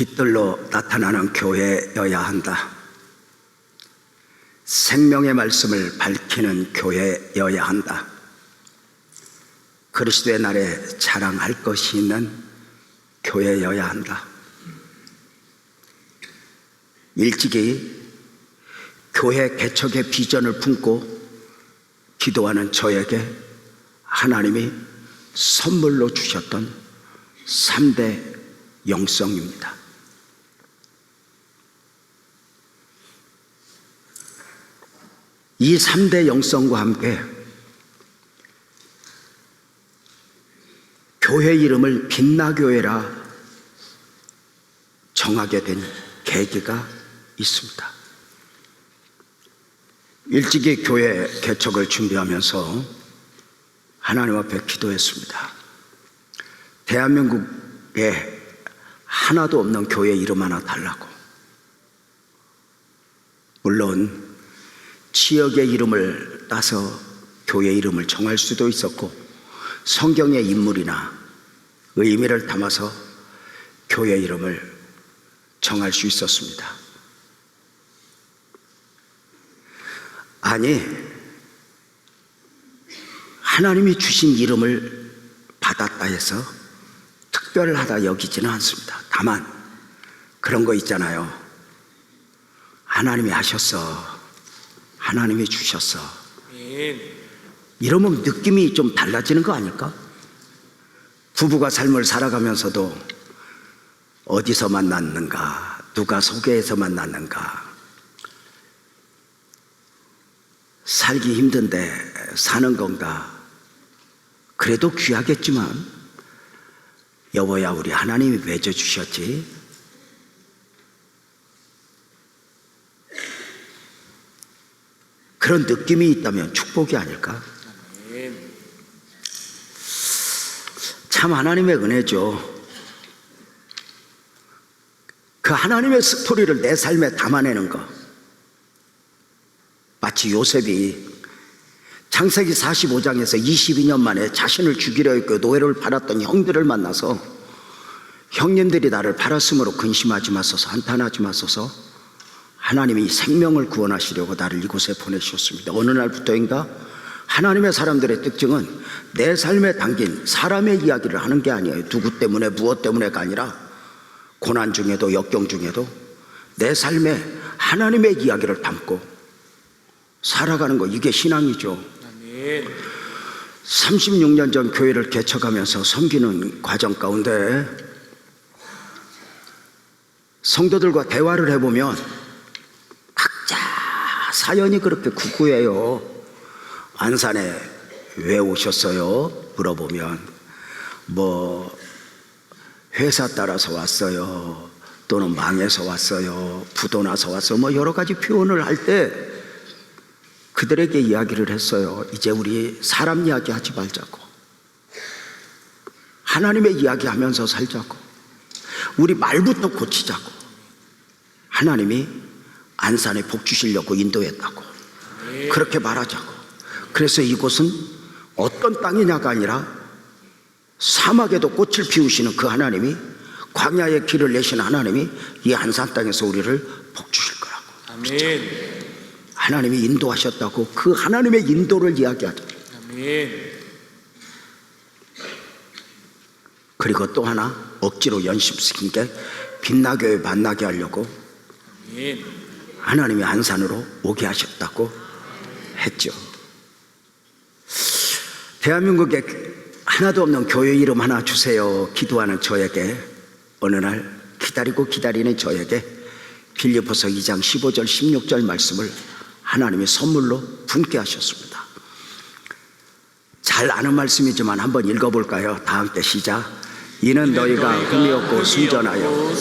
빛들로 나타나는 교회여야 한다. 생명의 말씀을 밝히는 교회여야 한다. 그리스도의 날에 자랑할 것이 있는 교회여야 한다. 일찍이 교회 개척의 비전을 품고 기도하는 저에게 하나님이 선물로 주셨던 3대 영성입니다. 이 3대 영성과 함께 교회 이름을 빛나교회라 정하게 된 계기가 있습니다. 일찍이 교회 개척을 준비하면서 하나님 앞에 기도했습니다. 대한민국에 하나도 없는 교회 이름 하나 달라고. 물론 지역의 이름을 따서 교회 이름을 정할 수도 있었고 성경의 인물이나 의미를 담아서 교회 이름을 정할 수 있었습니다. 아니, 하나님이 주신 이름을 받았다 해서 특별하다 여기지는 않습니다. 다만 그런 거 있잖아요. 하나님이 하셨어, 하나님이 주셨어, 이러면 느낌이 좀 달라지는 거 아닐까? 부부가 삶을 살아가면서도 어디서 만났는가, 누가 소개해서 만났는가, 살기 힘든데 사는 건가. 그래도 귀하겠지만 여보야, 우리 하나님이 맺어주셨지. 그런 느낌이 있다면 축복이 아닐까? 참 하나님의 은혜죠. 그 하나님의 스토리를 내 삶에 담아내는 거. 마치 요셉이 창세기 45장에서 22년 만에 자신을 죽이려 했고 노예를 팔았던 형들을 만나서 형님들이 나를 팔았으므로 근심하지 마소서, 한탄하지 마소서, 하나님이 생명을 구원하시려고 나를 이곳에 보내주셨습니다. 어느 날부터인가 하나님의 사람들의 특징은 내 삶에 담긴 사람의 이야기를 하는 게 아니에요. 누구 때문에 무엇 때문에가 아니라 고난 중에도 역경 중에도 내 삶에 하나님의 이야기를 담고 살아가는 거, 이게 신앙이죠. 아멘. 36년 전 교회를 개척하면서 섬기는 과정 가운데 성도들과 대화를 해보면 각자 사연이 그렇게 구구해요. 안산에 왜 오셨어요? 물어보면 뭐 회사 따라서 왔어요, 또는 망해서 왔어요, 부도 나서 왔어요, 뭐 여러 가지 표현을 할 때 그들에게 이야기를 했어요. 이제 우리 사람 이야기 하지 말자고, 하나님의 이야기 하면서 살자고, 우리 말부터 고치자고. 하나님이 안산에 복 주시려고 인도했다고, 그렇게 말하자고. 그래서 이곳은 어떤 땅이냐가 아니라 사막에도 꽃을 피우시는 그 하나님이, 광야의 길을 내시는 하나님이 이 안산 땅에서 우리를 복 주실 거라고. 아멘. 하나님이 인도하셨다고, 그 하나님의 인도를 이야기하자. 아멘. 그리고 또 하나 억지로 연습시킨 게 빛나교회 만나게 하려고 아멘. 하나님이 안산으로 오게 하셨다고 했죠. 대한민국에 하나도 없는 교회 이름 하나 주세요 기도하는 저에게, 어느 날 기다리고 기다리는 저에게 빌립보서 2장 15절 16절 말씀을 하나님이 선물로 분께 하셨습니다. 잘 아는 말씀이지만 한번 읽어볼까요? 다 함께 시작. 이는 너희가 흠이 없고 순전하여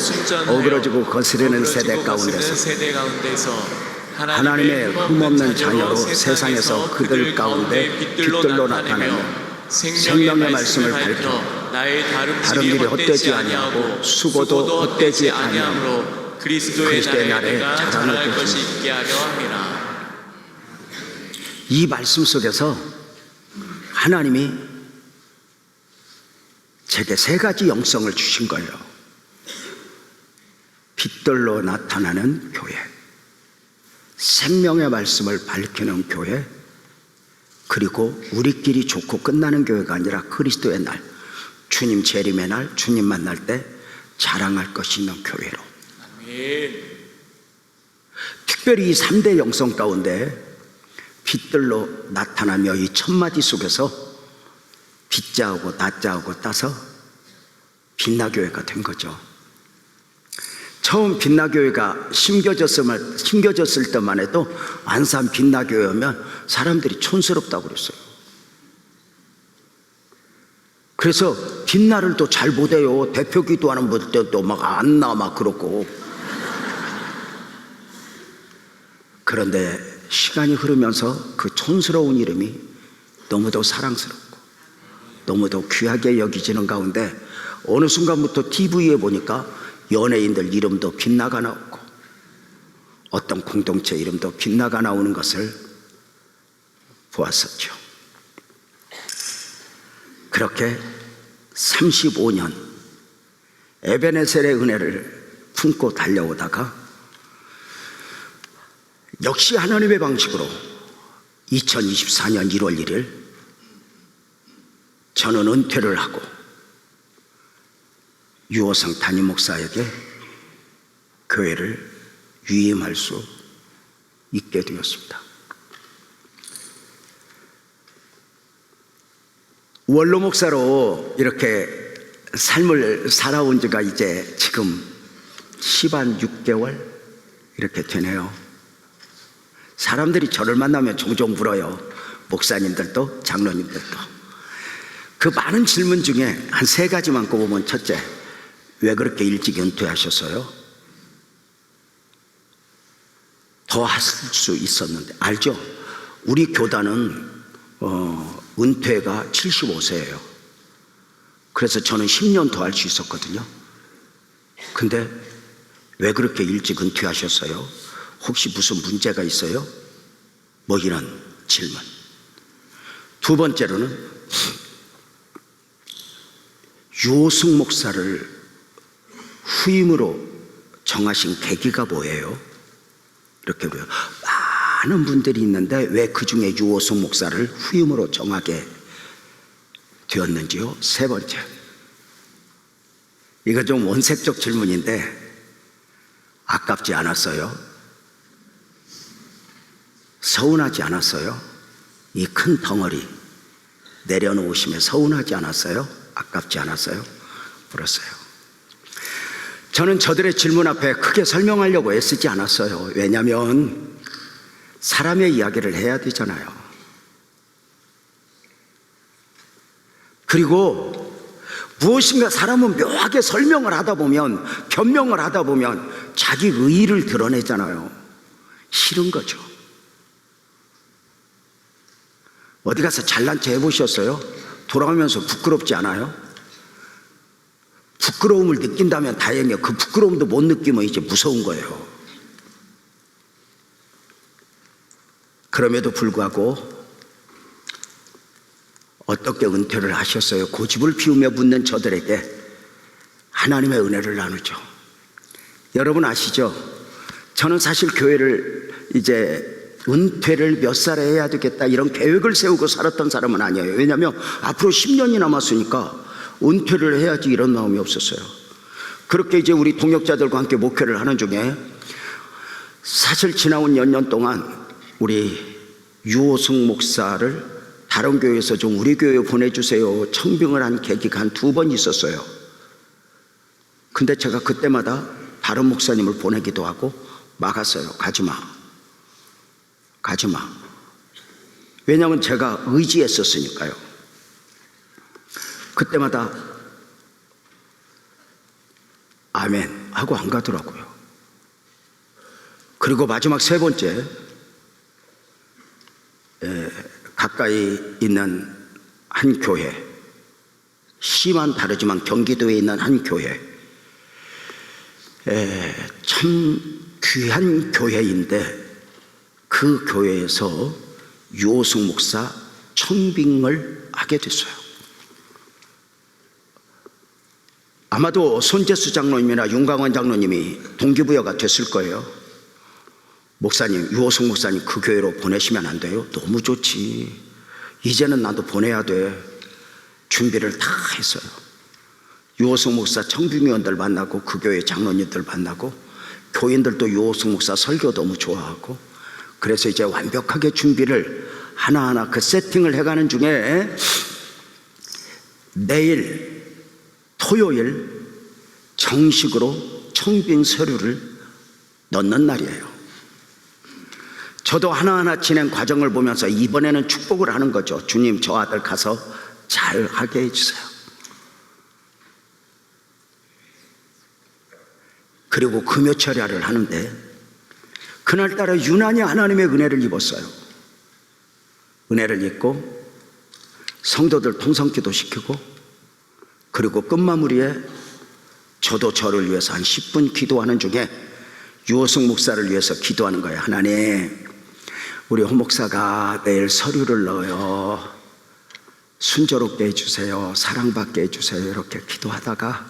어그러지고 거스르는 세대 가운데서 하나님의 흠없는 자녀로 세상에서 그들 가운데 빛들로 나타내며 생명의 말씀을 밝혀 나의 다른 일이 헛되지 아니하고 수고도 헛되지 아니하므로 그리스도의 날에 자랑할 것이 있게 하려 함이라. 이 말씀 속에서 하나님이 제게 3가지 영성을 주신 거예요. 빛들로 나타나는 교회, 생명의 말씀을 밝히는 교회, 그리고 우리끼리 좋고 끝나는 교회가 아니라 그리스도의 날, 주님 재림의 날, 주님 만날 때 자랑할 것이 있는 교회로. 아멘. 특별히 이 3대 영성 가운데 빛들로 나타나며 이 천마디 속에서 빛자하고 낮자하고 따서 빛나교회가 된 거죠. 처음 빛나교회가 심겨졌을 때만 해도 안산 빛나교회 오면 사람들이 촌스럽다고 그랬어요. 그래서 빛나를 또 잘 못해요. 대표 기도하는 분들도 막 안 나 막 그러고. 그런데 시간이 흐르면서 그 촌스러운 이름이 너무도 사랑스럽고 너무도 귀하게 여기지는 가운데 어느 순간부터 TV에 보니까 연예인들 이름도 빛나가 나오고 어떤 공동체 이름도 빛나가 나오는 것을 보았었죠. 그렇게 35년 에베네셀의 은혜를 품고 달려오다가 역시 하나님의 방식으로 2024년 1월 1일 저는 은퇴를 하고 유호성 담임 목사에게 교회를 위임할 수 있게 되었습니다. 원로 목사로 이렇게 삶을 살아온 지가 이제 지금 10한 6개월 이렇게 되네요. 사람들이 저를 만나면 종종 물어요. 목사님들도 장로님들도. 그 많은 질문 중에 한 3가지만 꼽으면, 첫째, 왜 그렇게 일찍 은퇴하셨어요? 더 하실 수 있었는데. 알죠? 우리 교단은 은퇴가 75세예요. 그래서 저는 10년 더 할 수 있었거든요. 근데 왜 그렇게 일찍 은퇴하셨어요? 혹시 무슨 문제가 있어요? 뭐 이런 질문. 두 번째로는 유호승 목사를 후임으로 정하신 계기가 뭐예요? 이렇게 물어요. 많은 분들이 있는데 왜 그 중에 유호승 목사를 후임으로 정하게 되었는지요? 세 번째, 이거 좀 원색적 질문인데 아깝지 않았어요? 서운하지 않았어요? 이 큰 덩어리 내려놓으시면 서운하지 않았어요? 아깝지 않았어요? 물었어요. 저는 저들의 질문 앞에 크게 설명하려고 애쓰지 않았어요. 왜냐하면 사람의 이야기를 해야 되잖아요. 그리고 무엇인가 사람은 묘하게 설명을 하다 보면, 변명을 하다 보면 자기 의의를 드러내잖아요. 싫은 거죠. 어디 가서 잘난 체 해보셨어요? 돌아오면서 부끄럽지 않아요? 부끄러움을 느낀다면 다행이에요. 그 부끄러움도 못 느끼면 이제 무서운 거예요. 그럼에도 불구하고 어떻게 은퇴를 하셨어요? 고집을 피우며 묻는 저들에게 하나님의 은혜를 나누죠. 여러분 아시죠? 저는 사실 교회를 이제 은퇴를 몇 살에 해야 되겠다 이런 계획을 세우고 살았던 사람은 아니에요. 왜냐하면 앞으로 10년이 남았으니까 은퇴를 해야지 이런 마음이 없었어요. 그렇게 이제 우리 동역자들과 함께 목회를 하는 중에 사실 지나온 몇 년 동안 우리 유호승 목사를 다른 교회에서 좀 우리 교회에 보내주세요 청빙을 한 계기가 한 2번 있었어요. 근데 제가 그때마다 다른 목사님을 보내기도 하고 막았어요. 가지마. 왜냐하면 제가 의지했었으니까요. 그때마다 아멘 하고 안 가더라고요. 그리고 마지막 3번째, 가까이 있는 한 교회, 시만 다르지만 경기도에 있는 한 교회, 참 귀한 교회인데 그 교회에서 유호승 목사 청빙을 하게 됐어요. 아마도 손재수 장로님이나 윤강원 장로님이 동기부여가 됐을 거예요. 목사님, 유호숙 목사님 그 교회로 보내시면 안 돼요? 너무 좋지. 이제는 나도 보내야 돼. 준비를 다 했어요. 유호숙 목사 청중위원들 만나고 그 교회 장로님들 만나고 교인들도 유호숙 목사 설교 너무 좋아하고, 그래서 이제 완벽하게 준비를 하나하나 그 세팅을 해가는 중에 내일 토요일 정식으로 청빙 서류를 넣는 날이에요. 저도 하나하나 진행 과정을 보면서 이번에는 축복을 하는 거죠. 주님, 저 아들 가서 잘 하게 해주세요. 그리고 금요철야를 하는데 그날따라 유난히 하나님의 은혜를 입었어요. 은혜를 입고 성도들 통성기도 시키고, 그리고 끝마무리에 저도 저를 위해서 한 10분 기도하는 중에 유호숙 목사를 위해서 기도하는 거예요. 하나님, 우리 홍 목사가 내일 서류를 넣어요. 순조롭게 해주세요. 사랑받게 해주세요. 이렇게 기도하다가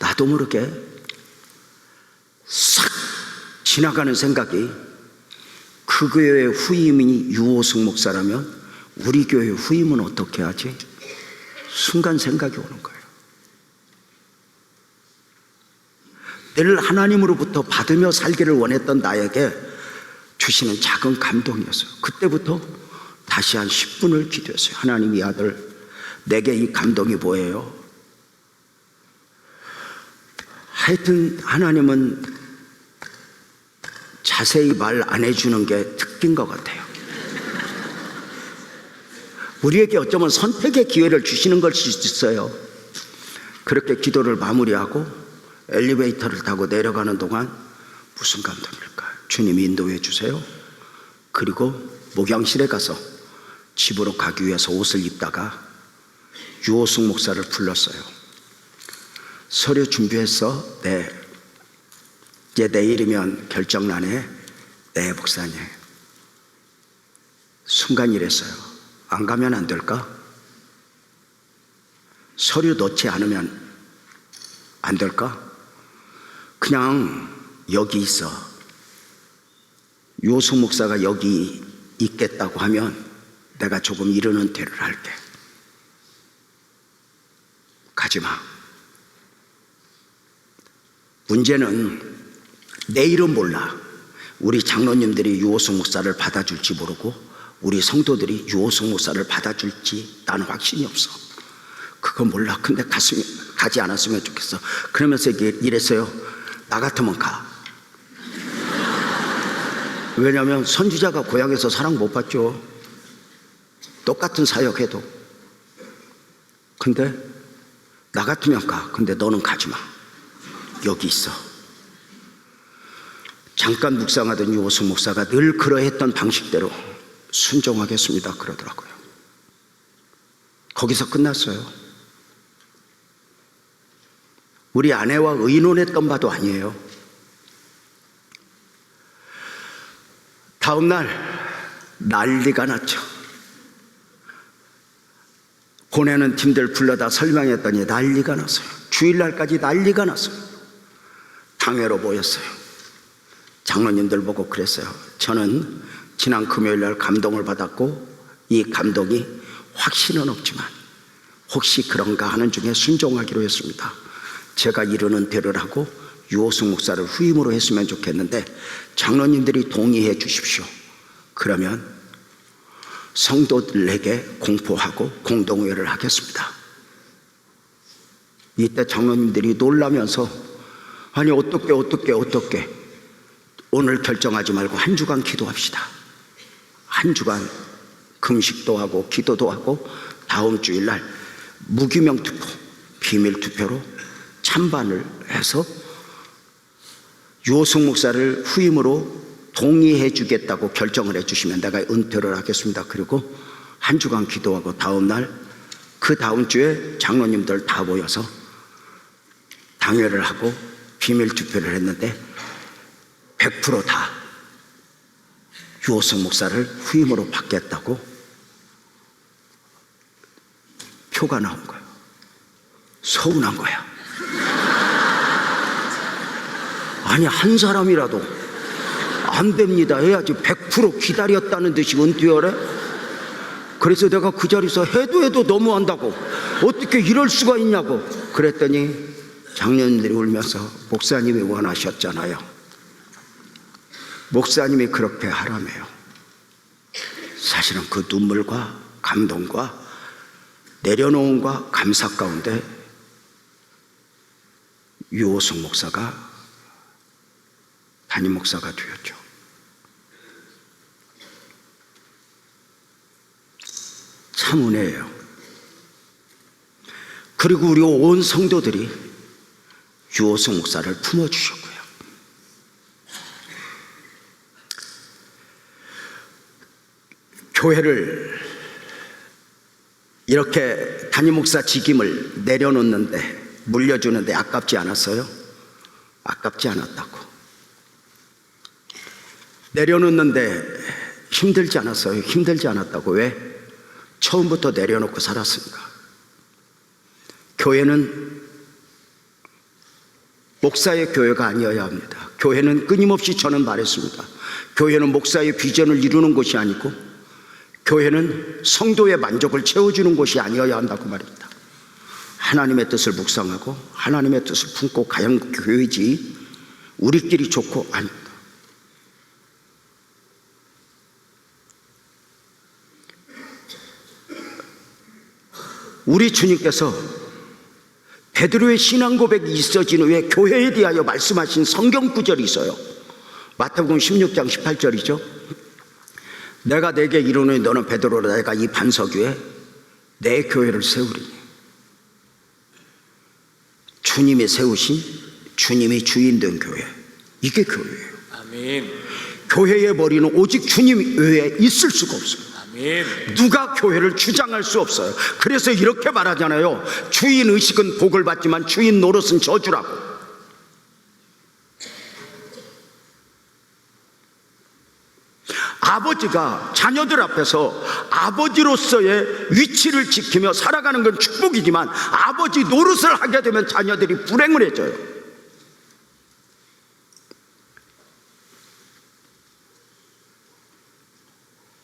나도 모르게 싹 지나가는 생각이, 그 교회의 후임이 유호숙 목사라면 우리 교회 후임은 어떻게 하지? 순간 생각이 오는 거예요. 늘 하나님으로부터 받으며 살기를 원했던 나에게 주시는 작은 감동이었어요. 그때부터 다시 한 10분을 기도했어요. 하나님, 이 아들 내게 이 감동이 뭐예요? 하여튼 하나님은 자세히 말 안 해주는 게 특기인 것 같아요. 우리에게 어쩌면 선택의 기회를 주시는 걸 수도 있어요. 그렇게 기도를 마무리하고 엘리베이터를 타고 내려가는 동안 무슨 감동일까요? 주님이 인도해 주세요. 그리고 목양실에 가서 집으로 가기 위해서 옷을 입다가 유호숙 목사를 불렀어요. 서류 준비했어? 네. 이제 내일이면 결정나네. 네, 목사님. 순간 이랬어요. 안 가면 안 될까? 서류 넣지 않으면 안 될까? 그냥 여기 있어. 유호숙 목사가 여기 있겠다고 하면 내가 조금 이르는 대로를 할게. 가지 마. 문제는 내일은 몰라. 우리 장로님들이 유호숙 목사를 받아줄지 모르고 우리 성도들이 유호숙 목사를 받아줄지 나는 확신이 없어. 그거 몰라. 근데 가지 않았으면 좋겠어. 그러면서 이랬어요. 나 같으면 가. 왜냐하면 선지자가 고향에서 사랑 못 받죠. 똑같은 사역해도. 근데 나 같으면 가. 근데 너는 가지 마. 여기 있어. 잠깐 묵상하던 유호숙 목사가 늘 그러했던 방식대로 순종하겠습니다 그러더라고요. 거기서 끝났어요. 우리 아내와 의논했던 바도 아니에요. 다음 날 난리가 났죠. 보내는 팀들 불러다 설명했더니 난리가 났어요. 주일날까지 난리가 났어요. 당회로 모였어요. 장로님들 보고 그랬어요. 저는 지난 금요일날 감동을 받았고 이 감동이 확신은 없지만 혹시 그런가 하는 중에 순종하기로 했습니다. 제가 이르는 대로를 하고 유호숙 목사를 후임으로 했으면 좋겠는데 장로님들이 동의해 주십시오. 그러면 성도들에게 공포하고 공동회를 하겠습니다. 이때 장로님들이 놀라면서 아니 어떻게 오늘 결정하지 말고 한 주간 기도합시다. 한 주간 금식도 하고 기도도 하고 다음 주일날 무기명 투표, 비밀 투표로 찬반을 해서 유호숙 목사를 후임으로 동의해 주겠다고 결정을 해 주시면 내가 은퇴를 하겠습니다. 그리고 한 주간 기도하고 다음 날 그 다음 주에 장로님들 다 모여서 당회를 하고 비밀 투표를 했는데 100% 다 유호숙 목사를 후임으로 받겠다고 표가 나온 거예요. 서운한 거야. 아니, 한 사람이라도 안 됩니다 해야지 100% 기다렸다는 듯이 은퇴하래? 그래서 내가 그 자리에서 해도 너무한다고, 어떻게 이럴 수가 있냐고 그랬더니 장로님들이 울면서 목사님이 원하셨잖아요. 목사님이 그렇게 하라며요. 사실은 그 눈물과 감동과 내려놓음과 감사 가운데 유호성 목사가 담임 목사가 되었죠. 참 은혜예요. 그리고 우리 온 성도들이 유호성 목사를 품어주셨고요. 교회를 이렇게 담임 목사 직임을 내려놓는데, 물려주는데 아깝지 않았어요? 아깝지 않았다고. 내려놓는데 힘들지 않았어요? 힘들지 않았다고. 왜? 처음부터 내려놓고 살았으니까. 교회는 목사의 교회가 아니어야 합니다. 교회는 끊임없이 저는 말했습니다. 교회는 목사의 비전을 이루는 것이 아니고, 교회는 성도의 만족을 채워주는 것이 아니어야 한다고 말입니다. 하나님의 뜻을 묵상하고 하나님의 뜻을 품고 가는 교회지 우리끼리 좋고 아닙니다. 우리 주님께서 베드로의 신앙 고백이 있어진 후에 교회에 대하여 말씀하신 성경 구절이 있어요. 마태복음 16장 18절이죠. 내가 내게 이르노니 너는 베드로라, 내가 이 반석 위에 내 교회를 세우리니. 주님이 세우신, 주님이 주인 된 교회, 이게 교회예요. 아멘. 교회의 머리는 오직 주님 외에 있을 수가 없어요. 아멘. 누가 교회를 주장할 수 없어요. 그래서 이렇게 말하잖아요. 주인 의식은 복을 받지만 주인 노릇은 저주라고. 아버지가 자녀들 앞에서 아버지로서의 위치를 지키며 살아가는 건 축복이지만, 아버지 노릇을 하게 되면 자녀들이 불행을 해져요.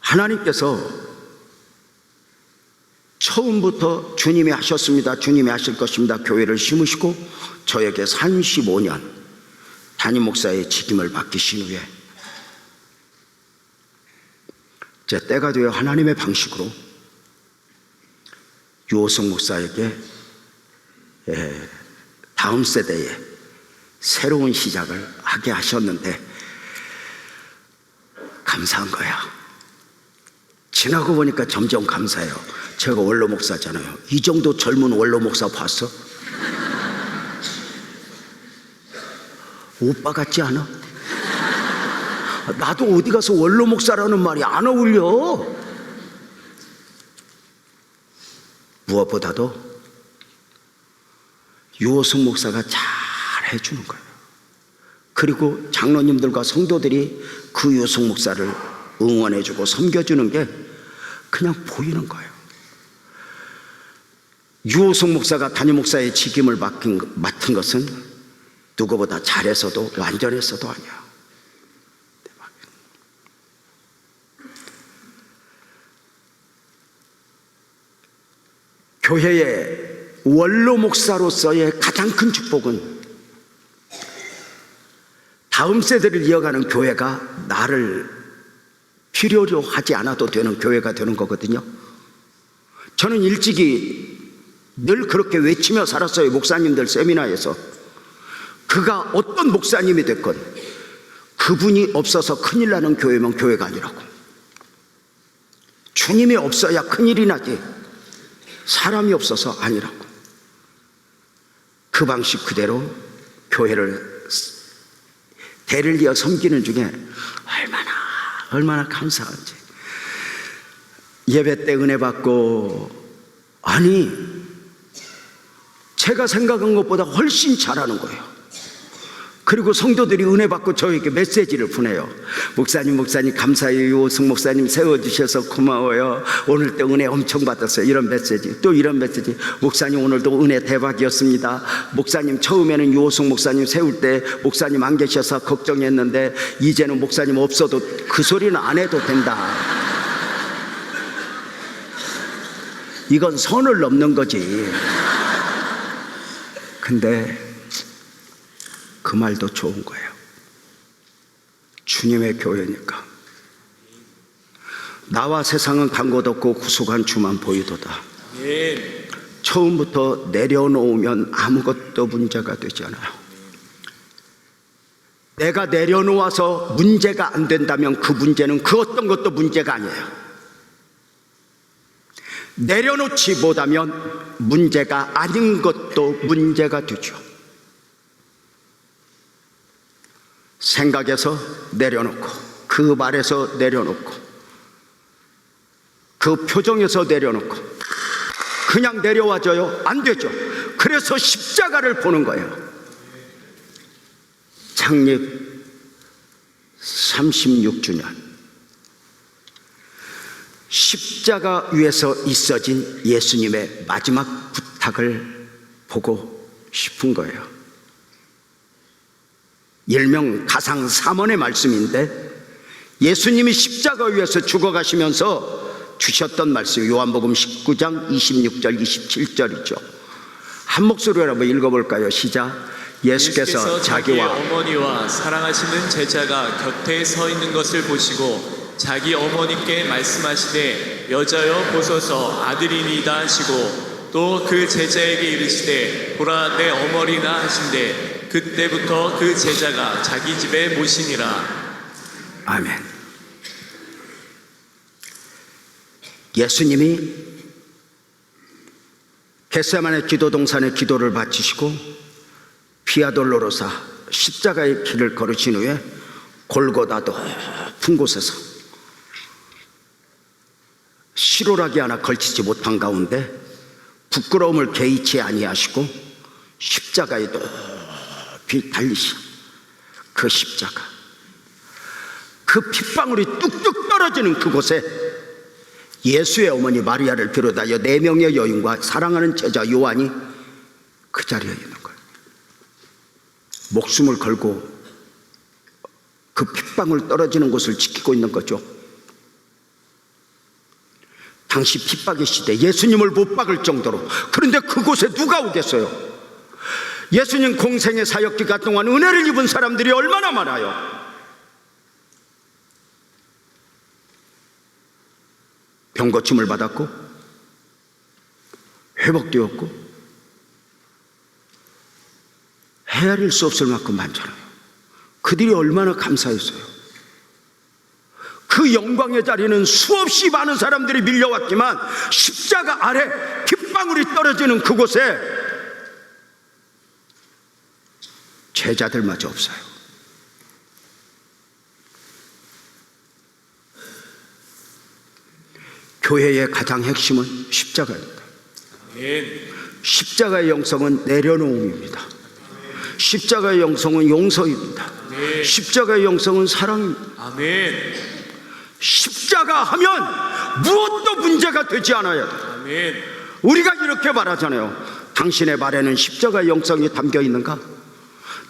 하나님께서 처음부터 주님이 하셨습니다, 주님이 하실 것입니다, 교회를 심으시고 저에게 35년 담임 목사의 직임을 맡기신 후에 제 때가 되어 하나님의 방식으로 유호성 목사에게 다음 세대에 새로운 시작을 하게 하셨는데, 감사한 거야. 지나고 보니까 점점 감사해요. 제가 원로 목사잖아요. 이 정도 젊은 원로 목사 봤어? 오빠 같지 않아? 나도 어디 가서 원로 목사라는 말이 안 어울려. 무엇보다도 유호성 목사가 잘 해주는 거예요. 그리고 장로님들과 성도들이 그 유호성 목사를 응원해주고 섬겨주는 게 그냥 보이는 거예요. 유호성 목사가 담임 목사의 직임을 맡은 것은 누구보다 잘해서도 완전해서도 아니야. 교회의 원로 목사로서의 가장 큰 축복은 다음 세대를 이어가는 교회가 나를 필요로 하지 않아도 되는 교회가 되는 거거든요. 저는 일찍이 늘 그렇게 외치며 살았어요. 목사님들 세미나에서. 그가 어떤 목사님이 됐건 그분이 없어서 큰일 나는 교회면 교회가 아니라고. 주님이 없어야 큰일이 나지 사람이 없어서 아니라고. 그 방식 그대로 교회를 대를 이어 섬기는 중에 얼마나 감사한지. 예배 때 은혜 받고, 아니 제가 생각한 것보다 훨씬 잘하는 거예요. 그리고 성도들이 은혜 받고 저에게 메시지를 보내요. 목사님 감사해요. 오승 목사님 세워주셔서 고마워요. 오늘 또 은혜 엄청 받았어요. 이런 메시지. 또 이런 메시지. 목사님 오늘도 은혜 대박이었습니다. 목사님 처음에는 요승 목사님 세울 때 목사님 안 계셔서 걱정했는데 이제는 목사님 없어도 그 소리는 안 해도 된다. 이건 선을 넘는 거지. 근데 그 말도 좋은 거예요. 주님의 교회니까. 나와 세상은 간 곳 없고 구속한 주만 보이도다. 처음부터 내려놓으면 아무것도 문제가 되지 않아요. 내가 내려놓아서 문제가 안 된다면 그 문제는 그 어떤 것도 문제가 아니에요. 내려놓지 못하면 문제가 아닌 것도 문제가 되죠. 생각에서 내려놓고, 그 말에서 내려놓고, 그 표정에서 내려놓고, 그냥 내려와줘요? 안 되죠. 그래서 십자가를 보는 거예요. 창립 36주년 십자가 위에서 있어진 예수님의 마지막 부탁을 보고 싶은 거예요. 일명 가상 3원의 말씀인데 예수님이 십자가 위에서 죽어가시면서 주셨던 말씀, 요한복음 19장 26절 27절이죠. 한 목소리로 한번 읽어볼까요? 시작. 예수께서 자기와 어머니와 사랑하시는 제자가 곁에 서 있는 것을 보시고 자기 어머니께 말씀하시되 여자여 보소서 아들이니이다 하시고 또 그 제자에게 이르시되 보라 내 어머니나 하신대 그때부터 그 제자가 자기 집에 모시니라. 아멘. 예수님이 겟세마네 기도 동산에 기도를 바치시고 비아돌로로사 십자가의 길을 걸으신 후에 골고다 높은 곳에서 시로라기 하나 걸치지 못한 가운데 부끄러움을 개의치 아니하시고 십자가에 높이 달리신 그 십자가, 그 핏방울이 뚝뚝 떨어지는 그곳에 예수의 어머니 마리아를 비롯하여 4명의 여인과 사랑하는 제자 요한이 그 자리에 있는 거예요. 목숨을 걸고 그 핏방울 떨어지는 곳을 지키고 있는 거죠. 당시 핍박의 시대, 예수님을 못 박을 정도로. 그런데 그곳에 누가 오겠어요? 예수님 공생의 사역기간 동안 은혜를 입은 사람들이 얼마나 많아요. 병 고침을 받았고 회복되었고 헤아릴 수 없을 만큼 많잖아요. 그들이 얼마나 감사했어요. 그 영광의 자리는 수없이 많은 사람들이 밀려왔지만 십자가 아래 핏방울이 떨어지는 그곳에 제자들마저 없어요. 교회의 가장 핵심은 십자가입니다. 십자가의 영성은 내려놓음입니다. 십자가의 영성은 용서입니다. 십자가의 영성은 사랑입니다. 아멘. 십자가 하면 무엇도 문제가 되지 않아요. 아멘. 우리가 이렇게 말하잖아요. 당신의 말에는 십자가의 영성이 담겨 있는가?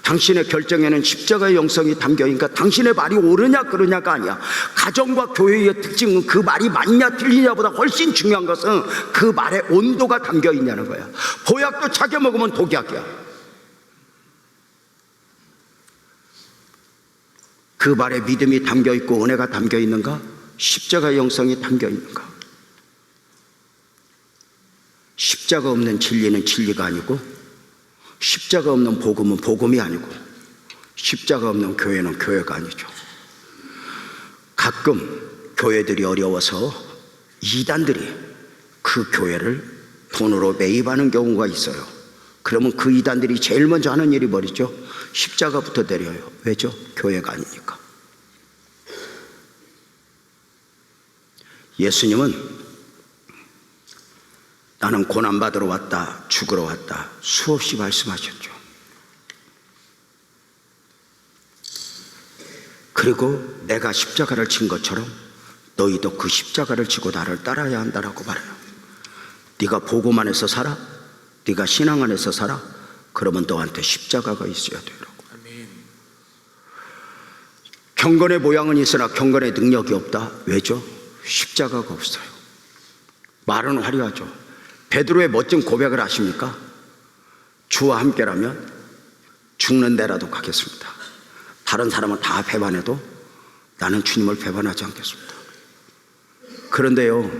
당신의 결정에는 십자가의 영성이 담겨 있는가? 당신의 말이 옳으냐 그러냐가 아니야. 가정과 교회의 특징은 그 말이 맞냐 틀리냐보다 훨씬 중요한 것은 그 말에 온도가 담겨 있냐는 거야. 보약도 차게 먹으면 독약이야. 그 말에 믿음이 담겨 있고 은혜가 담겨 있는가? 십자가의 영성이 담겨 있는가? 십자가 없는 진리는 진리가 아니고 십자가 없는 복음은 복음이 아니고 십자가 없는 교회는 교회가 아니죠. 가끔 교회들이 어려워서 이단들이 그 교회를 돈으로 매입하는 경우가 있어요. 그러면 그 이단들이 제일 먼저 하는 일이 뭐죠? 십자가부터 내려요. 왜죠? 교회가 아니니까. 예수님은 나는 고난받으러 왔다, 죽으러 왔다 수없이 말씀하셨죠. 그리고 내가 십자가를 진 것처럼 너희도 그 십자가를 지고 나를 따라야 한다라고 말해요. 네가 복음 안에서 살아? 네가 신앙 안에서 살아? 그러면 너한테 십자가가 있어야 돼라고. 아멘. 경건의 모양은 있으나 경건의 능력이 없다. 왜죠? 십자가가 없어요. 말은 화려하죠. 베드로의 멋진 고백을 아십니까? 주와 함께라면 죽는 데라도 가겠습니다. 다른 사람은 다 배반해도 나는 주님을 배반하지 않겠습니다. 그런데요,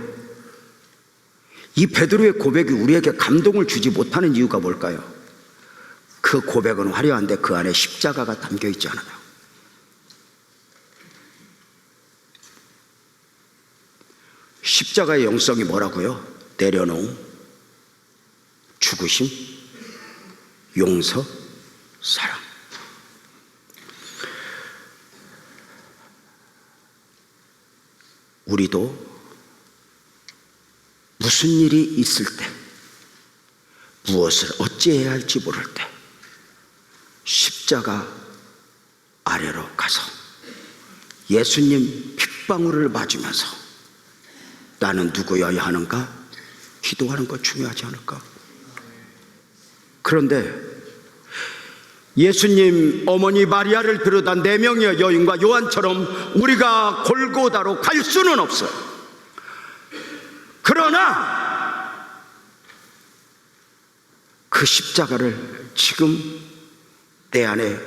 이 베드로의 고백이 우리에게 감동을 주지 못하는 이유가 뭘까요? 그 고백은 화려한데 그 안에 십자가가 담겨 있지 않아요. 십자가의 영성이 뭐라고요? 내려놓음, 죽으심, 용서, 사랑. 우리도 무슨 일이 있을 때, 무엇을 어찌해야 할지 모를 때 십자가 아래로 가서 예수님 핏방울을 맞으면서 나는 누구여야 하는가? 기도하는 것 중요하지 않을까? 그런데 예수님 어머니 마리아를 비롯한 4명의 여인과 요한처럼 우리가 골고다로 갈 수는 없어요. 그러나 그 십자가를 지금 내 안에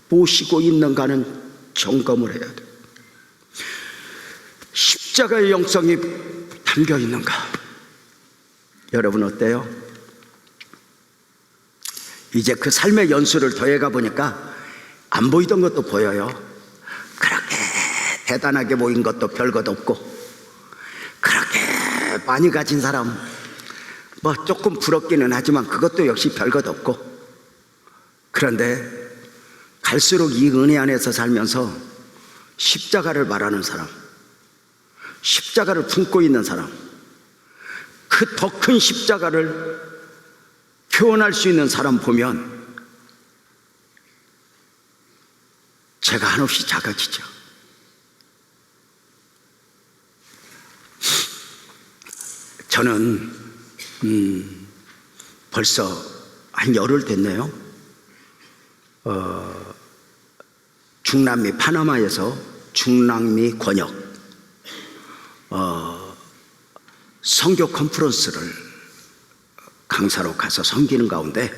모시고 있는가는 점검을 해야 돼요. 십자가의 영성이 담겨 있는가? 여러분 어때요? 이제 그 삶의 연수를 더해가 보니까 안 보이던 것도 보여요. 그렇게 대단하게 보인 것도 별것 없고, 그렇게 많이 가진 사람 뭐 조금 부럽기는 하지만 그것도 역시 별것 없고, 그런데 갈수록 이 은혜 안에서 살면서 십자가를 말하는 사람, 십자가를 품고 있는 사람, 그 더 큰 십자가를 표현할 수 있는 사람 보면 제가 한없이 작아지죠. 저는 벌써 한 열흘 됐네요. 중남미 파나마에서 중남미 권역 선교 컨퍼런스를 강사로 가서 섬기는 가운데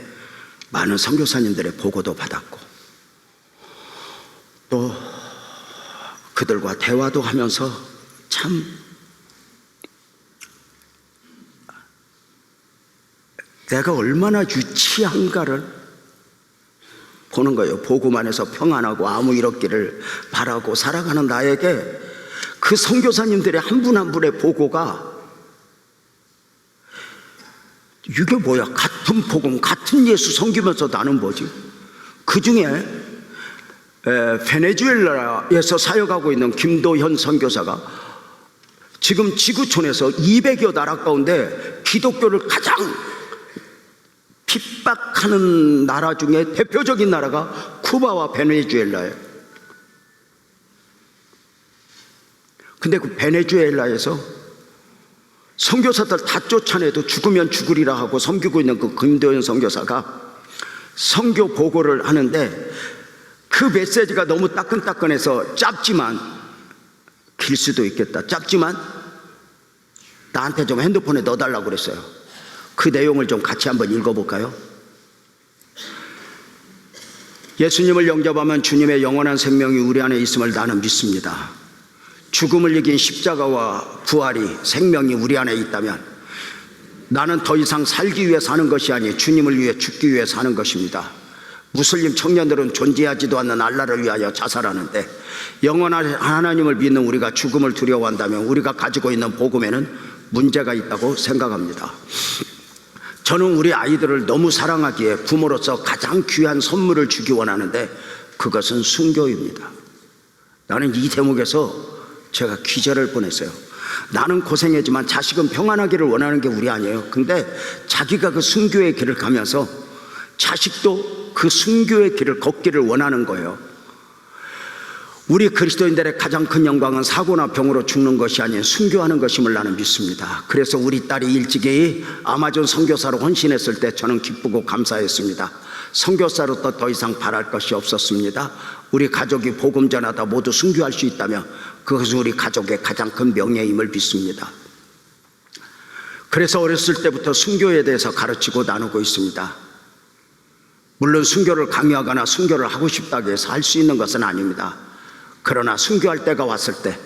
많은 선교사님들의 보고도 받았고, 또 그들과 대화도 하면서 참 내가 얼마나 유치한가를 보는 거예요. 복음 안에서 평안하고 아무 일 없기를 바라고 살아가는 나에게 그 선교사님들의 한 분 한 분의 보고가 이게 뭐야? 같은 복음, 같은 예수 섬기면서 나는 뭐지? 그 중에 베네수엘라에서 사역하고 있는 김도현 선교사가 지금 지구촌에서 200여 나라 가운데 기독교를 가장 핍박하는 나라 중에 대표적인 나라가 쿠바와 베네수엘라예요. 근데 그 베네수엘라에서 선교사들 다 쫓아내도 죽으면 죽으리라 하고 섬기고 있는 그 김도현 선교사가 선교 보고를 하는데 그 메시지가 너무 따끈따끈해서 짧지만, 길 수도 있겠다, 짧지만 나한테 좀 핸드폰에 넣어달라고 그랬어요. 그 내용을 좀 같이 한번 읽어볼까요? 예수님을 영접하면 주님의 영원한 생명이 우리 안에 있음을 나는 믿습니다. 죽음을 이긴 십자가와 부활이, 생명이 우리 안에 있다면 나는 더 이상 살기 위해 사는 것이 아니 주님을 위해 죽기 위해 사는 것입니다. 무슬림 청년들은 존재하지도 않는 알라를 위하여 자살하는데 영원한 하나님을 믿는 우리가 죽음을 두려워한다면 우리가 가지고 있는 복음에는 문제가 있다고 생각합니다. 저는 우리 아이들을 너무 사랑하기에 부모로서 가장 귀한 선물을 주기 원하는데 그것은 순교입니다. 나는 이 대목에서 제가 기절할 뻔했어요. 나는 고생했지만 자식은 평안하기를 원하는 게 우리 아니에요. 근데 자기가 그 순교의 길을 가면서 자식도 그 순교의 길을 걷기를 원하는 거예요. 우리 그리스도인들의 가장 큰 영광은 사고나 병으로 죽는 것이 아닌 순교하는 것임을 나는 믿습니다. 그래서 우리 딸이 일찍이 아마존 선교사로 헌신했을 때 저는 기쁘고 감사했습니다. 선교사로 더 이상 바랄 것이 없었습니다. 우리 가족이 복음 전하다 모두 순교할 수 있다면 그것은 우리 가족의 가장 큰 명예임을 믿습니다. 그래서 어렸을 때부터 순교에 대해서 가르치고 나누고 있습니다. 물론 순교를 강요하거나 순교를 하고 싶다고 해서 할 수 있는 것은 아닙니다. 그러나 순교할 때가 왔을 때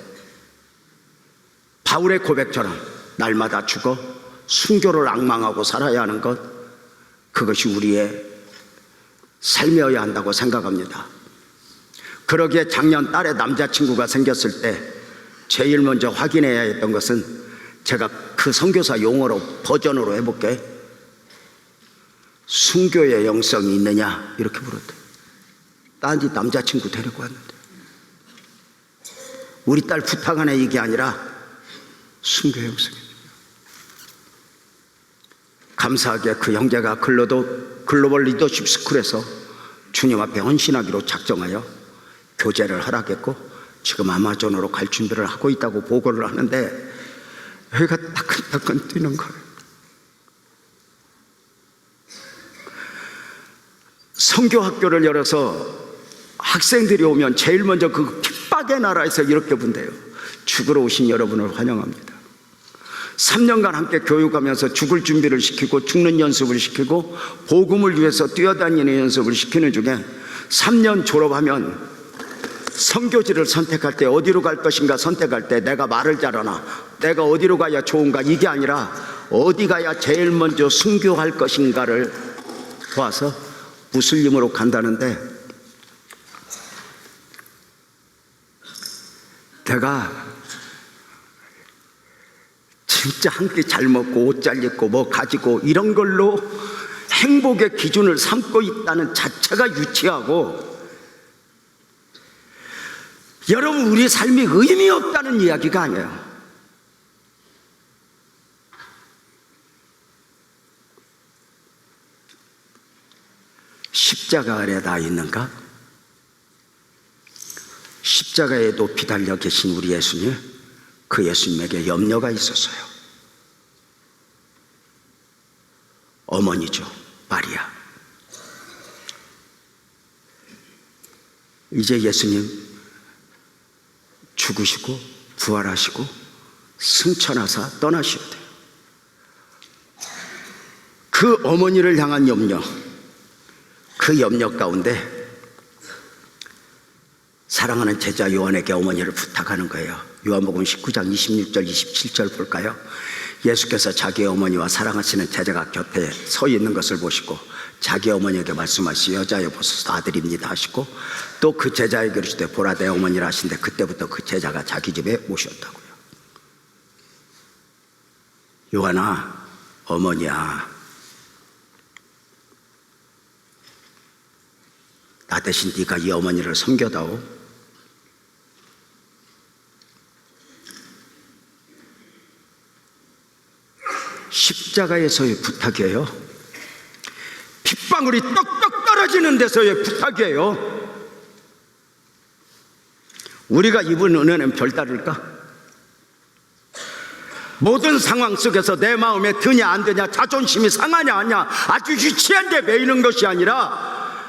바울의 고백처럼 날마다 죽어 순교를 앙망하고 살아야 하는 것, 그것이 우리의 삶이어야 한다고 생각합니다. 그러기에 작년 딸의 남자친구가 생겼을 때 제일 먼저 확인해야 했던 것은, 제가 그 선교사 용어로 버전으로 해볼게. 순교의 영성이 있느냐 이렇게 물었대. 딴지 남자친구 데리고 왔는데 우리 딸 부탁하는 이게 아니라 순교의 영성이. 감사하게 그 형제가 글로벌 리더십 스쿨에서 주님 앞에 헌신하기로 작정하여 교제를 허락했고 지금 아마존으로 갈 준비를 하고 있다고 보고를 하는데 애가 따끈따끈 뛰는 거예요. 선교학교를 열어서 학생들이 오면 제일 먼저 그 핍박의 나라에서 이렇게 본대요. 죽으러 오신 여러분을 환영합니다. 3년간 함께 교육하면서 죽을 준비를 시키고 죽는 연습을 시키고 복음을 위해서 뛰어다니는 연습을 시키는 중에 3년 졸업하면 선교지를 선택할 때 어디로 갈 것인가 선택할 때 내가 말을 잘하나, 내가 어디로 가야 좋은가, 이게 아니라 어디 가야 제일 먼저 순교할 것인가를 보아서 무슬림으로 간다는데, 내가 진짜 한 끼 잘 먹고 옷 잘 입고 뭐 가지고 이런 걸로 행복의 기준을 삼고 있다는 자체가 유치하고, 여러분 우리 삶이 의미 없다는 이야기가 아니에요. 십자가 아래 다 있는가? 십자가에 높이 달려 계신 우리 예수님, 그 예수님에게 염려가 있었어요. 어머니죠, 마리아. 이제 예수님 죽으시고 부활하시고 승천하사 떠나셔야 돼요. 그 어머니를 향한 염려, 그 염려 가운데 사랑하는 제자 요한에게 어머니를 부탁하는 거예요. 요한복음 19장 26절 27절 볼까요? 예수께서 자기 어머니와 사랑하시는 제자가 곁에 서 있는 것을 보시고 자기 어머니에게 말씀하시, 여자여 보소서 아들입니다 하시고, 또 그 제자에게 이르시되 보라 내 어머니라 하신데, 그때부터 그 제자가 자기 집에 모셨다고요. 요한아, 어머니야, 나 대신 네가 이 어머니를 섬겨다오. 십자가에서의 부탁이에요. 핏방울이 떡떡 떨어지는 데서의 부탁이에요. 우리가 입은 은혜는 별다를까? 모든 상황 속에서 내 마음에 드냐 안 드냐, 자존심이 상하냐 아냐, 아주 유치한 데 매이는 것이 아니라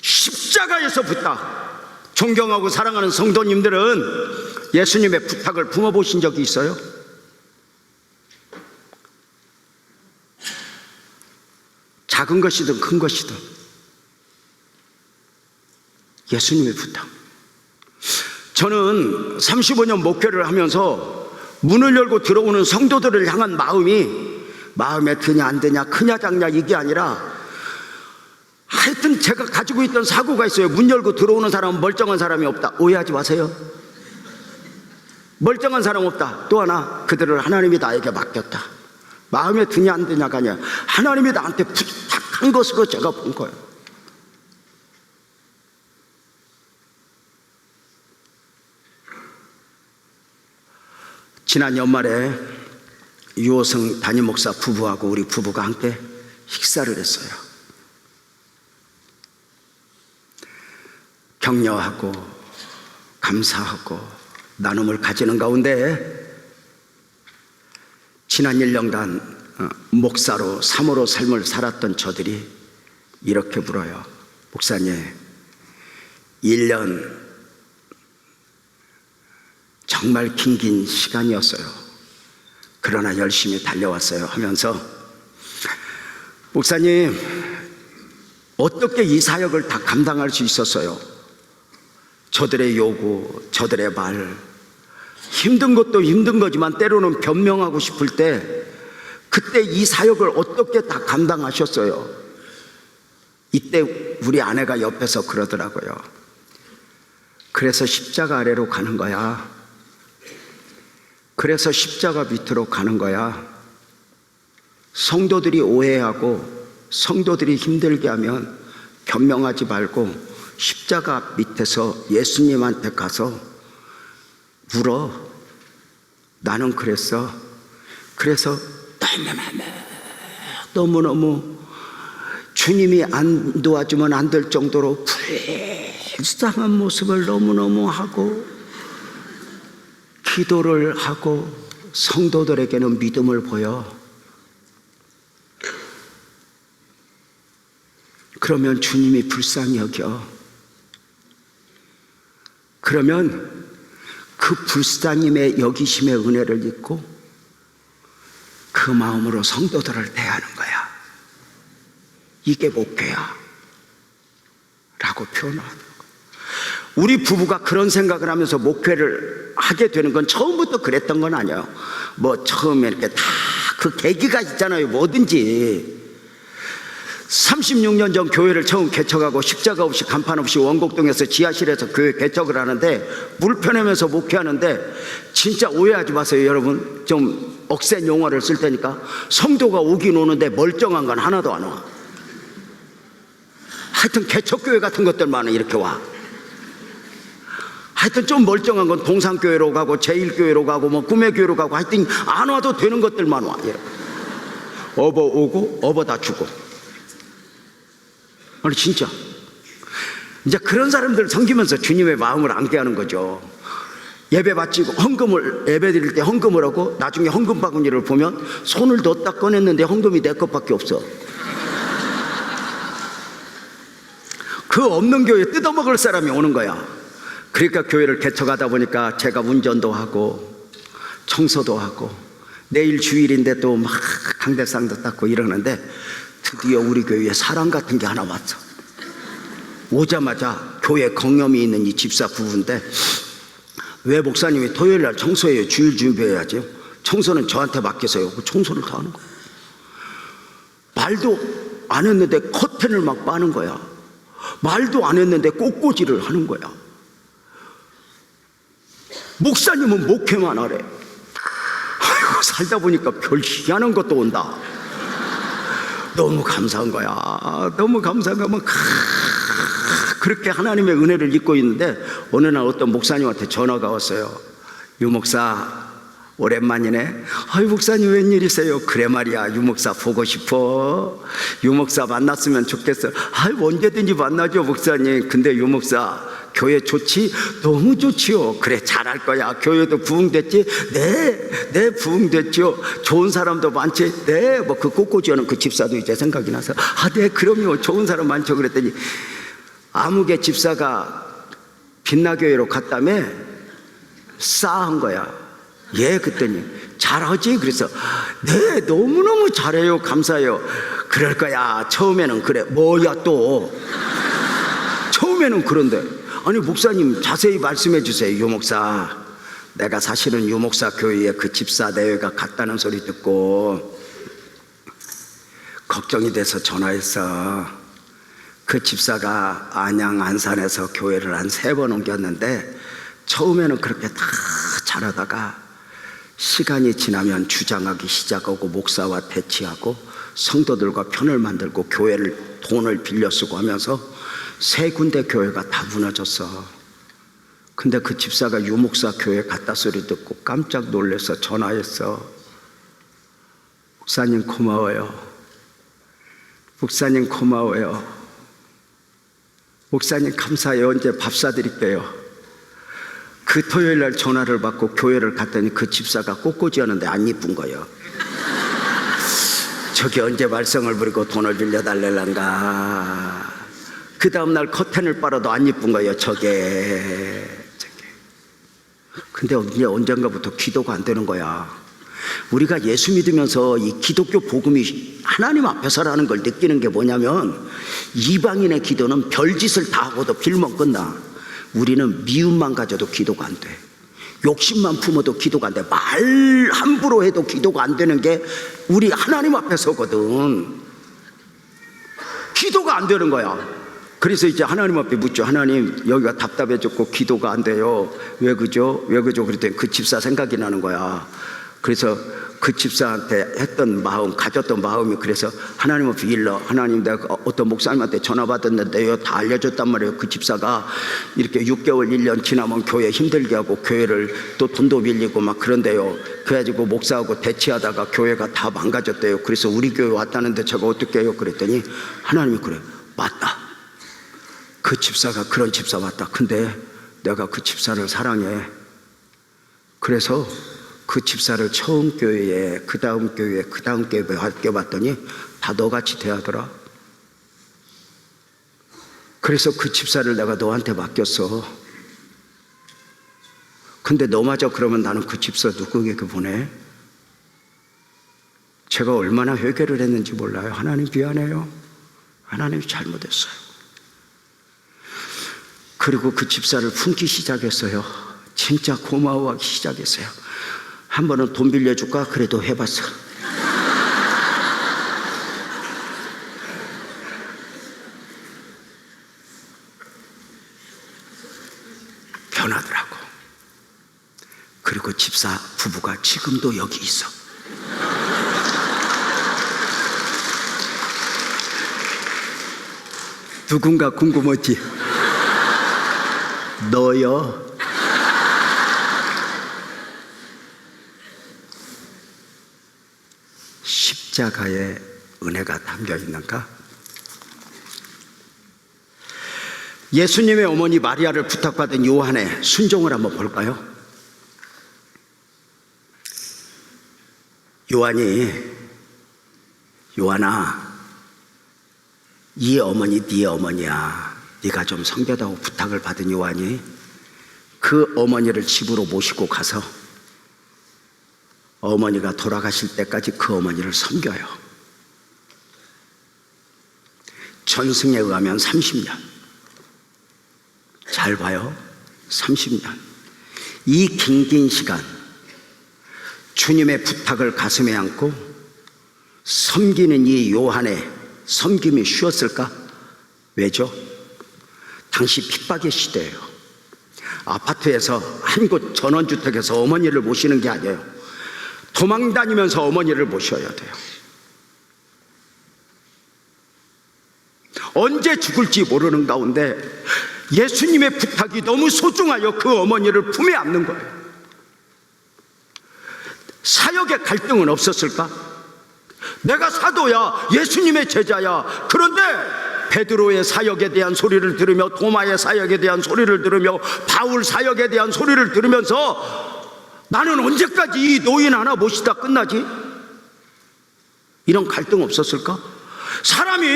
십자가에서 부탁. 존경하고 사랑하는 성도님들은 예수님의 부탁을 품어보신 적이 있어요? 작은 것이든 큰 것이든 예수님의 부탁. 저는 35년 목회를 하면서 문을 열고 들어오는 성도들을 향한 마음에 드냐 안 드냐, 크냐 작냐 이게 아니라, 하여튼 제가 가지고 있던 사고가 있어요. 문 열고 들어오는 사람은 멀쩡한 사람이 없다. 오해하지 마세요. 멀쩡한 사람 없다. 또 하나, 그들을 하나님이 나에게 맡겼다. 마음에 드냐 안 드냐가 아니라 하나님이 나한테 부탁한 것으로 제가 본 거예요. 지난 연말에 유호성 담임 목사 부부하고 우리 부부가 함께 식사를 했어요. 격려하고 감사하고 나눔을 가지는 가운데 지난 1년간 목사로 사모로 삶을 살았던 저들이 이렇게 물어요. 목사님, 1년 정말 긴 시간이었어요. 그러나 열심히 달려왔어요 하면서, 목사님, 어떻게 이 사역을 다 감당할 수 있었어요? 저들의 요구, 저들의 말, 힘든 것도 힘든 거지만 때로는 변명하고 싶을 때 그때 이 사역을 어떻게 다 감당하셨어요? 이때 우리 아내가 옆에서 그러더라고요. 그래서 십자가 아래로 가는 거야. 그래서 십자가 밑으로 가는 거야. 성도들이 오해하고 성도들이 힘들게 하면 변명하지 말고 십자가 밑에서 예수님한테 가서 물어. 나는 그랬어. 그래서 너무너무 주님이 안 도와주면 안 될 정도로 불쌍한 모습을 너무너무 하고 기도를 하고 성도들에게는 믿음을 보여. 그러면 주님이 불쌍히 여겨. 그러면 그 불쌍힘의 여기심의 은혜를 잊고 그 마음으로 성도들을 대하는 거야. 이게 목회야 라고 표현하는 거야. 우리 부부가 그런 생각을 하면서 목회를 하게 되는 건 처음부터 그랬던 건 아니에요. 뭐 처음에 이렇게 다 그 계기가 있잖아요. 뭐든지. 36년 전 교회를 처음 개척하고 십자가 없이 간판 없이 원곡동에서 지하실에서 교회 개척을 하는데 불편하면서 목회하는데, 진짜 오해하지 마세요 여러분. 좀 억센 용어를 쓸 테니까, 성도가 오긴 오는데 멀쩡한 건 하나도 안 와. 하여튼 개척교회 같은 것들만은 이렇게 와. 하여튼 좀 멀쩡한 건 동산교회로 가고 제일교회로 가고 뭐 꿈의교회로 가고 하여튼 안 와도 되는 것들만 와. 업어 오고 업어다 주고. 아니 진짜 이제 그런 사람들 섬기면서 주님의 마음을 안게 하는 거죠. 예배 바치고 헌금을, 예배 드릴 때 헌금을 하고 나중에 헌금 바구니를 보면 손을 넣었다 꺼냈는데 헌금이 내 것밖에 없어. 그 없는 교회에 뜯어먹을 사람이 오는 거야. 그러니까 교회를 개척하다 보니까 제가 운전도 하고 청소도 하고 내일 주일인데 또 막 강대상도 닦고 이러는데, 드디어 우리 교회에 사람 같은 게 하나 왔어. 오자마자 교회 경험이 있는 이 집사 부부인데, 왜 목사님이 토요일날 청소해요? 주일 준비해야죠. 청소는 저한테 맡겨서요. 그 청소를 다 하는 거야. 말도 안 했는데 커튼을 막 빠는 거야. 말도 안 했는데 꽃꽂이를 하는 거야. 목사님은 목회만 하래. 아이고, 살다 보니까 별 희한한 것도 온다. 너무 감사한 거야. 너무 감사한 거야. 그렇게 하나님의 은혜를 잊고 있는데 어느 날 어떤 목사님한테 전화가 왔어요. 유 목사 오랜만이네. 아유 목사님 웬일이세요? 그래 말이야, 유 목사 보고 싶어. 유 목사 만났으면 좋겠어. 아유 언제든지 만나죠 목사님. 근데 유 목사 교회 좋지? 너무 좋지요. 그래 잘할 거야. 교회도 부흥됐지? 네 부흥됐죠. 좋은 사람도 많지? 네. 뭐 그 꽃꽂이하는 그 집사도 이제 생각이 나서 네 그럼요 좋은 사람 많죠. 그랬더니 아무개 집사가 빛나교회로 갔다며 싸한 거야. 예, 그랬더니 잘하지? 그래서 네 너무너무 잘해요. 감사해요. 그럴 거야. 처음에는 그래. 뭐야 또 처음에는 그런데. 아니 목사님 자세히 말씀해 주세요. 유 목사, 내가 사실은 유 목사 교회에 그 집사 내외가 갔다는 소리 듣고 걱정이 돼서 전화했어. 그 집사가 안양 안산에서 교회를 한 3번 옮겼는데 처음에는 그렇게 다 잘하다가 시간이 지나면 주장하기 시작하고 목사와 대치하고 성도들과 편을 만들고 교회를 돈을 빌려 쓰고 하면서 3군데 교회가 다 무너졌어. 근데 그 집사가 유목사 교회 갔다 소리 듣고 깜짝 놀라서 전화했어. 목사님 고마워요. 목사님 고마워요. 목사님 감사해요. 언제 밥 사드릴게요. 그 토요일 날 전화를 받고 교회를 갔더니 그 집사가 꽃꽂이하는데 안 이쁜 거예요. 저기 언제 말썽을 부리고 돈을 빌려달래란가. 그 다음날 커튼을 빨아도 안 이쁜 거예요. 저게. 근데 이제 언젠가부터 기도가 안 되는 거야. 우리가 예수 믿으면서 이 기독교 복음이 하나님 앞에서라는 걸 느끼는 게 뭐냐면, 이방인의 기도는 별짓을 다 하고도 빌면 끝나. 우리는 미움만 가져도 기도가 안 돼. 욕심만 품어도 기도가 안 돼. 말 함부로 해도 기도가 안 되는 게 우리 하나님 앞에서거든. 기도가 안 되는 거야. 그래서 이제 하나님 앞에 묻죠. 하나님, 여기가 답답해졌고 기도가 안 돼요. 왜 그죠? 왜 그죠? 그랬더니 그 집사 생각이 나는 거야. 그래서 그 집사한테 했던 마음, 가졌던 마음이, 그래서 하나님 앞에 일러. 하나님, 내가 어떤 목사님한테 전화 받았는데요, 다 알려줬단 말이에요. 그 집사가 이렇게 6개월 1년 지나면 교회 힘들게 하고 교회를 또 돈도 빌리고 막 그런데요. 그래가지고 목사하고 대치하다가 교회가 다 망가졌대요. 그래서 우리 교회 왔다는데 제가 어떻게 해요? 그랬더니 하나님이 그래, 맞다, 그 집사가 그런 집사 맞다. 근데 내가 그 집사를 사랑해. 그래서 그 집사를 처음 교회에, 그 다음 교회에, 그 다음 교회에 맡겨봤더니 다 너같이 대하더라. 그래서 그 집사를 내가 너한테 맡겼어. 근데 너마저 그러면 나는 그 집사 누구에게 보내? 제가 얼마나 회개를 했는지 몰라요. 하나님 미안해요. 하나님이 잘못했어요. 그리고 그 집사를 품기 시작했어요. 진짜 고마워하기 시작했어요. 한 번은 돈 빌려줄까? 그래도 해봤어. 변하더라고. 그리고 집사 부부가 지금도 여기 있어. 누군가 궁금하지? 너요. 십자가의 은혜가 담겨 있는가? 예수님의 어머니 마리아를 부탁받은 요한의 순종을 한번 볼까요? 요한아, 이 어머니 네 어머니야. 네가 좀 섬겨다고 부탁을 받은 요한이 그 어머니를 집으로 모시고 가서 어머니가 돌아가실 때까지 그 어머니를 섬겨요. 전승에 의하면 30년. 잘 봐요. 30년. 이 긴긴 시간 주님의 부탁을 가슴에 안고 섬기는 이 요한의 섬김이 쉬웠을까? 왜죠? 당시 핍박의 시대예요. 아파트에서 한 곳 전원주택에서 어머니를 모시는 게 아니에요. 도망 다니면서 어머니를 모셔야 돼요. 언제 죽을지 모르는 가운데 예수님의 부탁이 너무 소중하여 그 어머니를 품에 안는 거예요. 사역의 갈등은 없었을까? 내가 사도야, 예수님의 제자야. 그런데 베드로의 사역에 대한 소리를 들으며, 도마의 사역에 대한 소리를 들으며, 바울 사역에 대한 소리를 들으면서 나는 언제까지 이 노인 하나 모시다 끝나지? 이런 갈등 없었을까? 사람이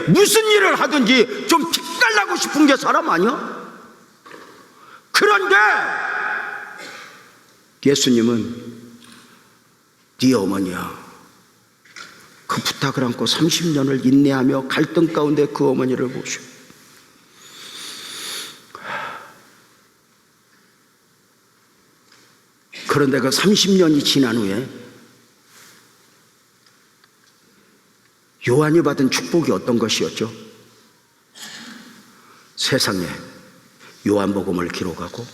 무슨 일을 하든지 좀 빛달라고 싶은 게 사람 아니야? 그런데 예수님은 네 어머니야. 그 부탁을 안고 30년을 인내하며 갈등 가운데 그 어머니를 모셔. 그런데 그 30년이 지난 후에 요한이 받은 축복이 어떤 것이었죠? 세상에 요한복음을 기록하고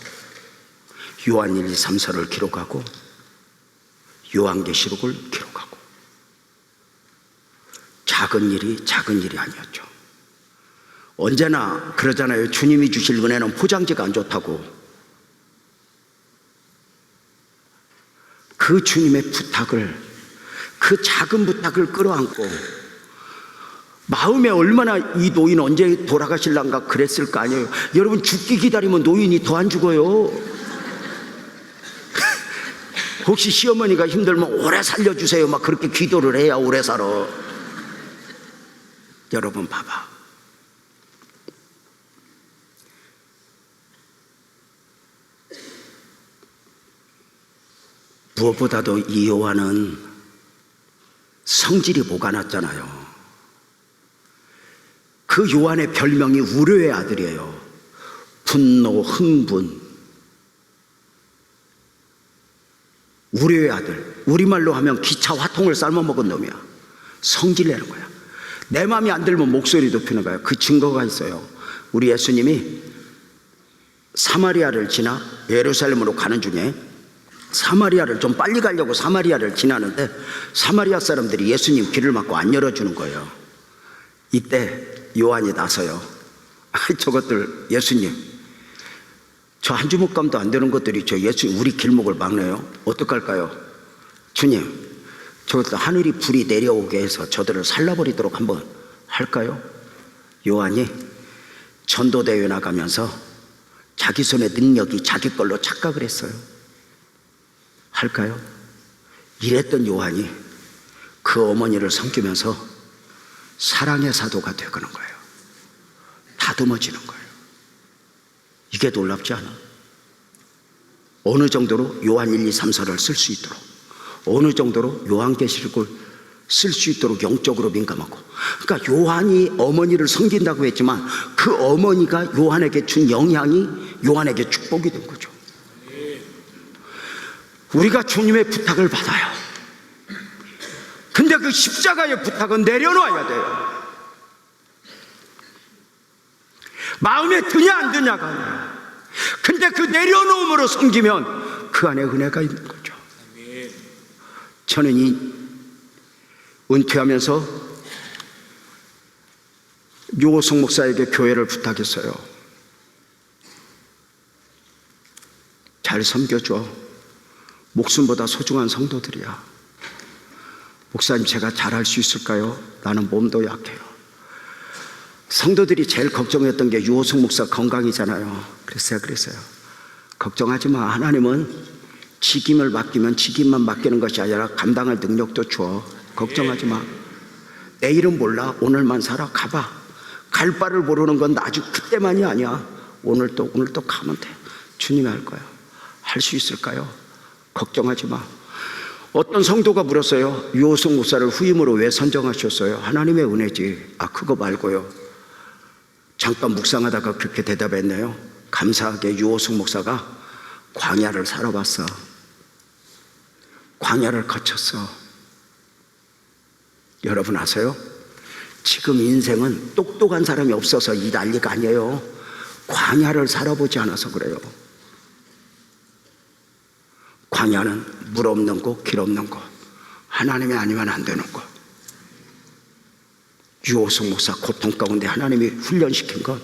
요한 1, 2, 3서를 기록하고 요한계시록을 기록하고, 작은 일이 아니었죠. 언제나 그러잖아요. 주님이 주실 은혜는 포장지가 안 좋다고. 그 주님의 부탁을, 그 작은 부탁을 끌어안고 마음에 얼마나 이 노인 언제 돌아가실란가 그랬을 거 아니에요. 여러분, 죽기 기다리면 노인이 더 안 죽어요. 혹시 시어머니가 힘들면 오래 살려주세요 막 그렇게 기도를 해야 오래 살아. 여러분 봐봐. 무엇보다도 이 요한은 성질이 뭐가 났잖아요. 그 요한의 별명이 우려의 아들이에요. 분노, 흥분. 우려의 아들. 우리말로 하면 기차 화통을 삶아먹은 놈이야. 성질 내는 거야. 내 마음이 안 들면 목소리 높이는 거야. 그 증거가 있어요. 우리 예수님이 사마리아를 지나 예루살렘으로 가는 중에 사마리아를 좀 빨리 가려고 사마리아를 지나는데 사마리아 사람들이 예수님 길을 막고 안 열어주는 거예요. 이때 요한이 나서요. 저것들 예수님, 저 한 주먹감도 안 되는 것들이 저 예수님 우리 길목을 막네요. 어떡할까요? 주님, 저것들 하늘이 불이 내려오게 해서 저들을 살라버리도록 한번 할까요? 요한이 전도대회 나가면서 자기 손의 능력이 자기 걸로 착각을 했어요. 할까요? 이랬던 요한이 그 어머니를 섬기면서 사랑의 사도가 되는 거예요. 다듬어지는 거예요. 이게 놀랍지 않아? 어느 정도로 요한 1, 2, 3, 4를 쓸 수 있도록, 어느 정도로 요한계시록을 쓸 수 있도록 영적으로 민감하고. 그러니까 요한이 어머니를 섬긴다고 했지만 그 어머니가 요한에게 준 영향이 요한에게 축복이 된 거죠. 우리가 주님의 부탁을 받아요. 근데 그 십자가의 부탁은 내려놓아야 돼요. 마음에 드냐 안 드냐가 아니에요. 근데 그 내려놓음으로 섬기면 그 안에 은혜가 있는 거죠. 저는 이 은퇴하면서 유호성 목사에게 교회를 부탁했어요. 잘 섬겨줘. 목숨보다 소중한 성도들이야. 목사님, 제가 잘할 수 있을까요? 나는 몸도 약해요. 성도들이 제일 걱정했던 게 유호성 목사 건강이잖아요. 그랬어요. 걱정하지 마. 하나님은 직임을 맡기면 직임만 맡기는 것이 아니라 감당할 능력도 줘. 걱정하지 마. 내일은 몰라. 오늘만 살아. 가봐. 갈 바를 모르는 건 아주 그때만이 아니야. 오늘 또 가면 돼. 주님이 할 거야. 할 수 있을까요? 걱정하지 마. 어떤 성도가 물었어요. 유호성 목사를 후임으로 왜 선정하셨어요? 하나님의 은혜지. 그거 말고요. 잠깐 묵상하다가 그렇게 대답했네요. 감사하게 유호성 목사가 광야를 살아봤어. 광야를 거쳤어. 여러분 아세요? 지금 인생은 똑똑한 사람이 없어서 이 난리가 아니에요. 광야를 살아보지 않아서 그래요. 광야는 물 없는 곳, 길 없는 곳, 하나님이 아니면 안 되는 곳. 유호성 목사 고통 가운데 하나님이 훈련시킨 건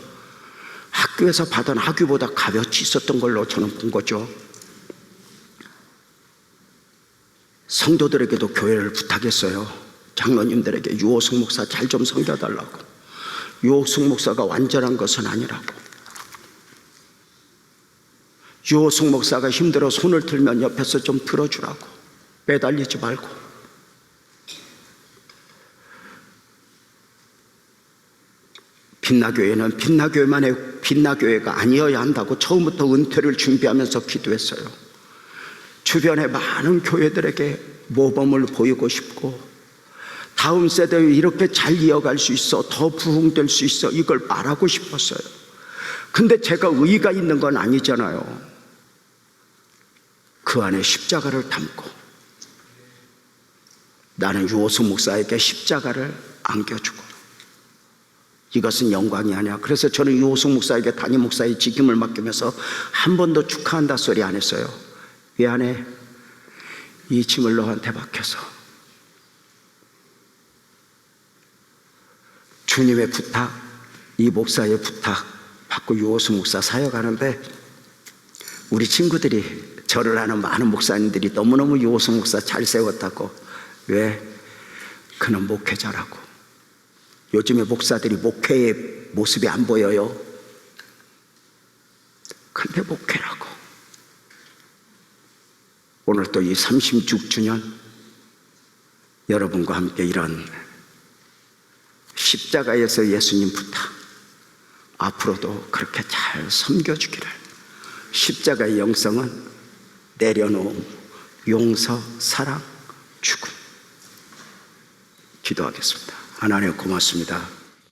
학교에서 받은 학위보다 값어치 있었던 걸로 저는 본 거죠. 성도들에게도 교회를 부탁했어요. 장로님들에게 유호성 목사 잘 좀 섬겨달라고. 유호성 목사가 완전한 것은 아니라고. 유호성 목사가 힘들어 손을 들면 옆에서 좀 들어주라고. 매달리지 말고. 빛나교회는 빛나교회만의 빛나교회가 아니어야 한다고 처음부터 은퇴를 준비하면서 기도했어요. 주변의 많은 교회들에게 모범을 보이고 싶고, 다음 세대에 이렇게 잘 이어갈 수 있어, 더 부흥될 수 있어, 이걸 말하고 싶었어요. 근데 제가 의의가 있는 건 아니잖아요. 그 안에 십자가를 담고 나는 유호성 목사에게 십자가를 안겨주고, 이것은 영광이 아니야. 그래서 저는 유호성 목사에게 담임 목사의 직임을 맡기면서 한 번도 축하한다 소리 안 했어요. 이 안에 이 짐을 너한테 맡겨서 주님의 부탁, 이 목사의 부탁 받고 유호성 목사 사역하는데, 우리 친구들이, 저를 아는 많은 목사님들이 너무너무 유호성 목사 잘 세웠다고. 왜? 그는 목회자라고. 요즘에 목사들이 목회의 모습이 안 보여요. 근데 목회라고. 오늘 또 이 36주년 여러분과 함께 이런 십자가에서 예수님 부탁 앞으로도 그렇게 잘 섬겨주기를. 십자가의 영성은 내려놓음, 용서, 사랑, 죽음. 기도하겠습니다. 하나님 고맙습니다.